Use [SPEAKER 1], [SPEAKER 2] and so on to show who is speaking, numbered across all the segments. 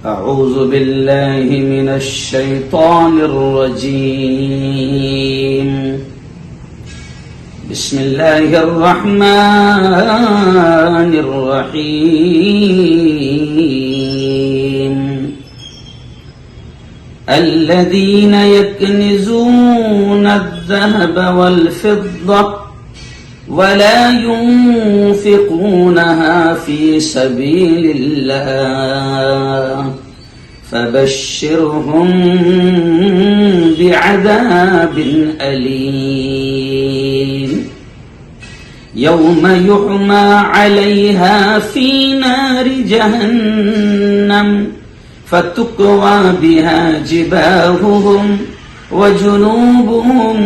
[SPEAKER 1] أعوذ بالله من الشيطان الرجيم بسم الله الرحمن الرحيم الذين يكنزون الذهب والفضة ولا ينفقونها في سبيل الله فبشرهم بعذاب أليم يوم يحمى عليها في نار جهنم فتكوى بها جباههم وجنوبهم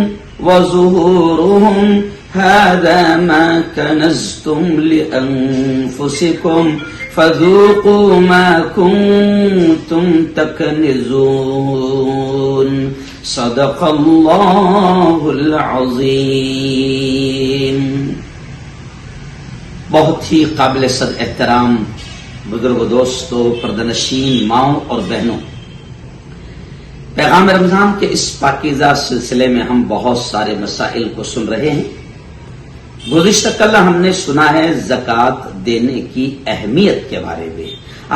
[SPEAKER 1] وظهورهم هذا ما كنزتم لأنفسكم فذوقوا ما كنتم تكنزون صدق الله العظيم. بہت ہی قابل صد احترام بزرگ دوستوں، پردنشین ماؤں اور بہنوں، پیغام رمضان کے اس پاکیزہ سلسلے میں ہم بہت سارے مسائل کو سن رہے ہیں. گزشتہ کل ہم نے سنا ہے زکوٰۃ دینے کی اہمیت کے بارے میں.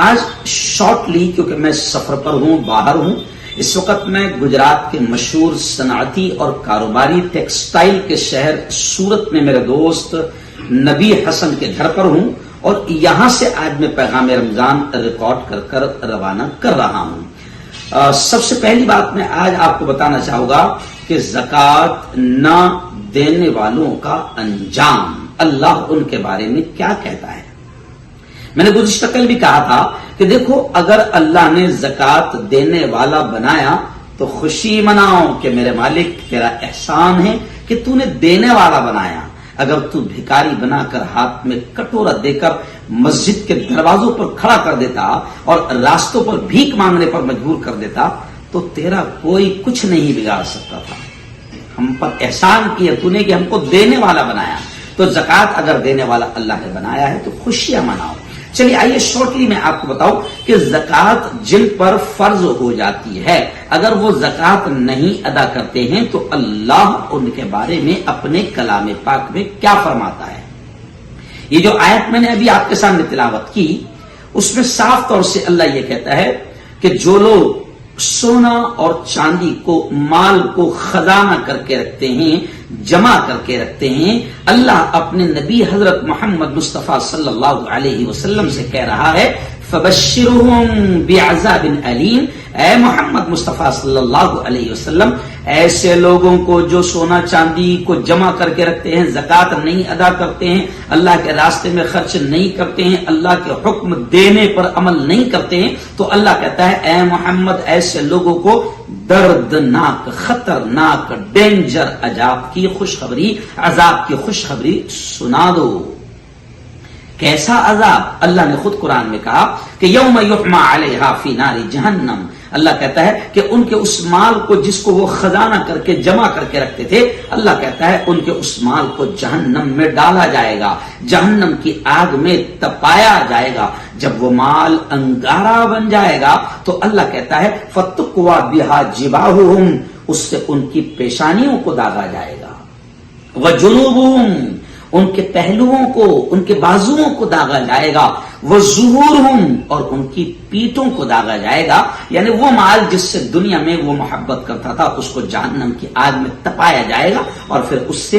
[SPEAKER 1] آج شارٹلی، کیونکہ میں سفر پر ہوں، باہر ہوں، اس وقت میں گجرات کے مشہور صنعتی اور کاروباری ٹیکسٹائل کے شہر سورت میں میرے دوست نبی حسن کے گھر پر ہوں، اور یہاں سے آج میں پیغام رمضان ریکارڈ کر روانہ کر رہا ہوں. سب سے پہلی بات میں آج آپ کو بتانا چاہوں گا کہ زکوٰۃ نہ دینے والوں کا انجام، اللہ ان کے بارے میں کیا کہتا ہے. میں نے گزشتہ کل بھی کہا تھا کہ دیکھو، اگر اللہ نے زکوٰۃ دینے والا بنایا تو خوشی مناؤ کہ میرے مالک تیرا احسان ہے کہ تو نے دینے والا بنایا. اگر تو بھکاری بنا کر ہاتھ میں کٹورا دے کر مسجد کے دروازوں پر کھڑا کر دیتا اور راستوں پر بھیک مانگنے پر مجبور کر دیتا تو تیرا کوئی کچھ نہیں بگاڑ سکتا تھا. ہم پر احسان کیا تو نے کہ ہم کو دینے والا بنایا. تو زکوٰۃ اگر دینے والا اللہ نے بنایا ہے تو خوشیاں مناؤ. چلیے آئیے شارٹلی میں آپ کو بتاؤں کہ زکوٰۃ جن پر فرض ہو جاتی ہے، اگر وہ زکوٰۃ نہیں ادا کرتے ہیں تو اللہ ان کے بارے میں اپنے کلام پاک میں کیا فرماتا ہے. یہ جو آیت میں نے ابھی آپ کے سامنے تلاوت کی، اس میں صاف طور سے اللہ یہ کہتا ہے کہ جو لوگ سونا اور چاندی کو، مال کو خزانہ کر کے رکھتے ہیں، جمع کر کے رکھتے ہیں، اللہ اپنے نبی حضرت محمد مصطفیٰ صلی اللہ علیہ وسلم سے کہہ رہا ہے فَبَشِّرْهُمْ بِعَذَابٍ أَلِيمٍ. اے محمد مصطفیٰ صلی اللہ علیہ وسلم، ایسے لوگوں کو جو سونا چاندی کو جمع کر کے رکھتے ہیں، زکوٰۃ نہیں ادا کرتے ہیں، اللہ کے راستے میں خرچ نہیں کرتے ہیں، اللہ کے حکم دینے پر عمل نہیں کرتے ہیں، تو اللہ کہتا ہے اے محمد ایسے لوگوں کو دردناک، خطرناک، ڈینجر عذاب کی خوشخبری سنا دو. کیسا عذاب؟ اللہ نے خود قرآن میں کہا کہ یوم یحمى علیہا فی نار جہنم. اللہ کہتا ہے کہ ان کے اس مال کو جس کو وہ خزانہ کر کے جمع کر کے رکھتے تھے، اللہ کہتا ہے ان کے اس مال کو جہنم میں ڈالا جائے گا، جہنم کی آگ میں تپایا جائے گا. جب وہ مال انگارہ بن جائے گا تو اللہ کہتا ہے فَتُكْوَى بِهَا جِبَاهُهُمْ، اس سے ان کی پیشانیوں کو داغا جائے گا، وَجُنُوبُهُمْ، ان کے پہلوؤں کو، ان کے بازوؤں کو داغا جائے گا، وَظُهُورُهُمْ، اور ان کی پیٹوں کو داغا جائے گا. یعنی وہ مال جس سے دنیا میں وہ محبت کرتا تھا اس کو جہنم کی آگ میں تپایا جائے گا اور پھر اس سے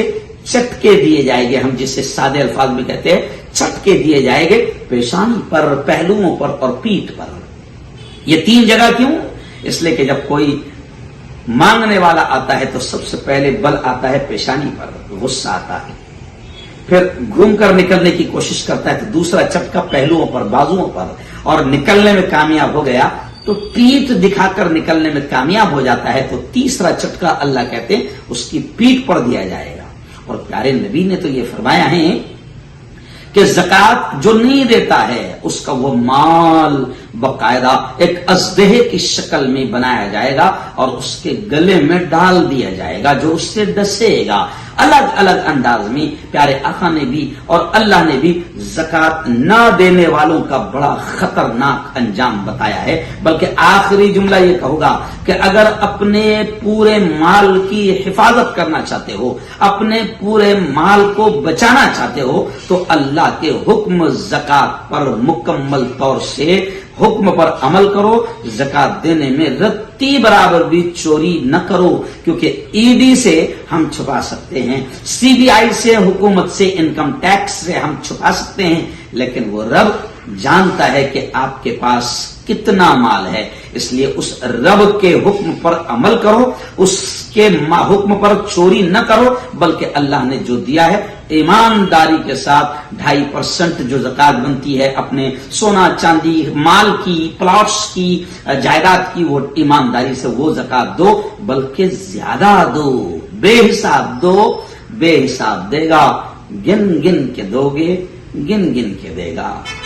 [SPEAKER 1] چٹکے دیے جائیں گے. ہم جسے سادے الفاظ میں کہتے ہیں چٹکے دیے جائیں گے، پیشانی پر، پہلوؤں پر اور پیٹھ پر. یہ تین جگہ کیوں؟ اس لیے کہ جب کوئی مانگنے والا آتا ہے تو سب سے پہلے بل آتا ہے پیشانی پر، غصہ آتا ہے، پھر گھوم کر نکلنے کی کوشش کرتا ہے تو دوسرا چٹکا پہلوؤں پر، بازوؤں پر، اور نکلنے میں کامیاب ہو گیا تو پیٹھ دکھا کر نکلنے میں کامیاب ہو جاتا ہے تو تیسرا چٹکا اللہ کہتے ہیں اس کی پیٹھ پر دیا جائے گا. اور پیارے نبی نے تو یہ فرمایا ہے کہ زکوٰۃ جو نہیں دیتا ہے اس کا وہ مال باقاعدہ ایک اژدہے کی شکل میں بنایا جائے گا اور اس کے گلے میں ڈال دیا جائے گا جو اس سے ڈسے گا، الگ الگ انداز میں پیارے آقا نے بھی اور اللہ نے بھی زکات نہ دینے والوں کا بڑا خطرناک انجام بتایا ہے. بلکہ آخری جملہ یہ کہوں گا کہ اگر اپنے پورے مال کی حفاظت کرنا چاہتے ہو، اپنے پورے مال کو بچانا چاہتے ہو، تو اللہ کے حکم زکات پر مکمل طور سے حکم پر عمل کرو. زکات دینے میں رتی برابر بھی چوری نہ کرو، کیونکہ ای ڈی سے ہم چھپا سکتے ہیں، سی بی آئی سے، حکومت سے، انکم ٹیکس سے ہم چھپا سکتے ہیں، لیکن وہ رب جانتا ہے کہ آپ کے پاس کتنا مال ہے. اس لیے اس رب کے حکم پر عمل کرو، اس کے حکم پر چوری نہ کرو، بلکہ اللہ نے جو دیا ہے ایمانداری کے ساتھ 2.5% جو زکات بنتی ہے اپنے سونا چاندی مال کی، پلاٹس کی، جائیداد کی، وہ ایمانداری سے وہ زکات دو، بلکہ زیادہ دو، بے حساب دو. بے حساب دے گا، گن گن کے دو گے، گن گن کے دے گا.